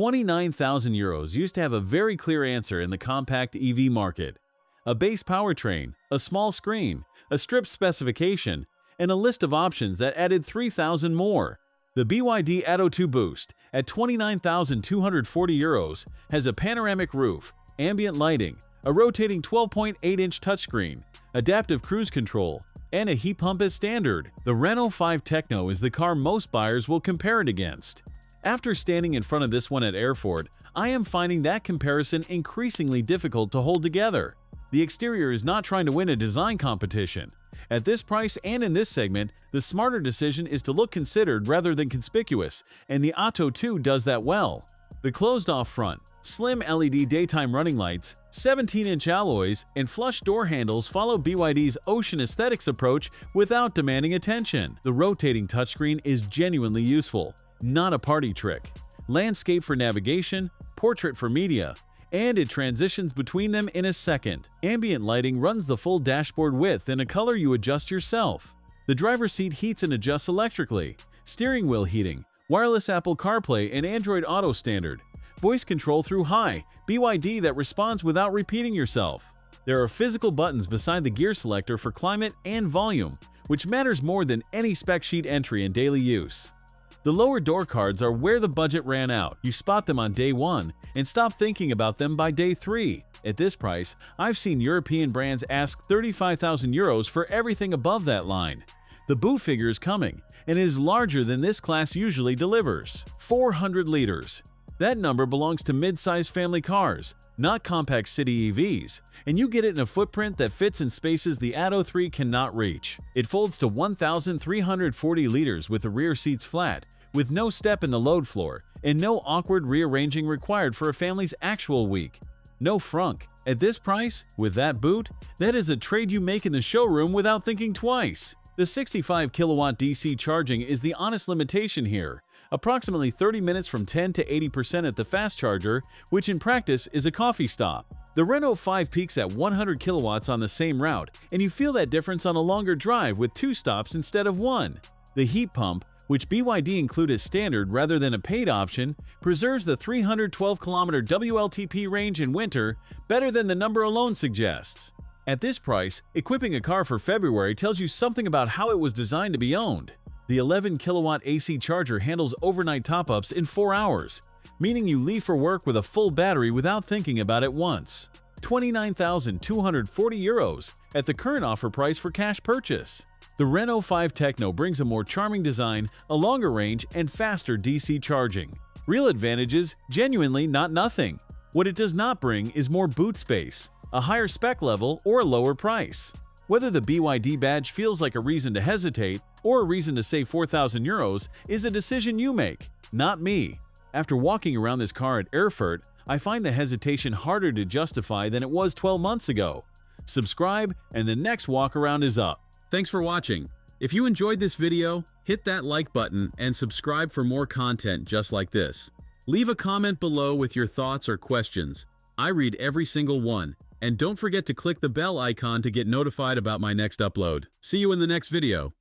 29,000 euros used to have a very clear answer in the compact EV market. A base powertrain, a small screen, a stripped specification, and a list of options that added 3,000 more. The BYD ATTO 2 Boost, at 29,240 euros, has a panoramic roof, ambient lighting, a rotating 12.8-inch touchscreen, adaptive cruise control, and a heat pump as standard. The Renault 5 Techno is the car most buyers will compare it against. After standing in front of this one at Erfurt, I am finding that comparison increasingly difficult to hold together. The exterior is not trying to win a design competition. At this price and in this segment, the smarter decision is to look considered rather than conspicuous, and the ATTO 2 does that well. The closed-off front, slim LED daytime running lights, 17-inch alloys, and flush door handles follow BYD's ocean aesthetics approach without demanding attention. The rotating touchscreen is genuinely useful, not a party trick. Landscape for navigation, portrait for media, and it transitions between them in a second. Ambient lighting runs the full dashboard width in a color you adjust yourself. The driver's seat heats and adjusts electrically. Steering wheel heating, wireless Apple CarPlay and Android Auto standard. Voice control through Hi, BYD that responds without repeating yourself. There are physical buttons beside the gear selector for climate and volume, which matters more than any spec sheet entry in daily use. The lower door cards are where the budget ran out. You spot them on day 1 and stop thinking about them by day 3. At this price, I've seen European brands ask 35,000 euros for everything above that line. The boot figure is coming, and it is larger than this class usually delivers. 400 liters. That number belongs to mid-size family cars, not compact city EVs, and you get it in a footprint that fits in spaces the ATTO 3 cannot reach. It folds to 1,340 liters with the rear seats flat, with no step in the load floor, and no awkward rearranging required for a family's actual week. No frunk. At this price, with that boot, that is a trade you make in the showroom without thinking twice. The 65 kilowatt DC charging is the honest limitation here. Approximately 30 minutes from 10 to 80% at the fast charger, which in practice is a coffee stop. The Renault 5 peaks at 100 kilowatts on the same route, and you feel that difference on a longer drive with 2 stops instead of 1. The heat pump, which BYD include as standard rather than a paid option, preserves the 312-kilometer WLTP range in winter better than the number alone suggests. At this price, equipping a car for February tells you something about how it was designed to be owned. The 11-kilowatt AC charger handles overnight top-ups in 4 hours, meaning you leave for work with a full battery without thinking about it once. 29,240 euros at the current offer price for cash purchase. The Renault 5 Techno brings a more charming design, a longer range, and faster DC charging. Real advantages, genuinely not nothing. What it does not bring is more boot space, a higher spec level, or a lower price. Whether the BYD badge feels like a reason to hesitate or a reason to save 4,000 euros is a decision you make, not me. After walking around this car at Erfurt, I find the hesitation harder to justify than it was 12 months ago. Subscribe, and the next walk around is up. Thanks for watching. If you enjoyed this video, hit that like button and subscribe for more content just like this. Leave a comment below with your thoughts or questions. I read every single one. And don't forget to click the bell icon to get notified about my next upload. See you in the next video.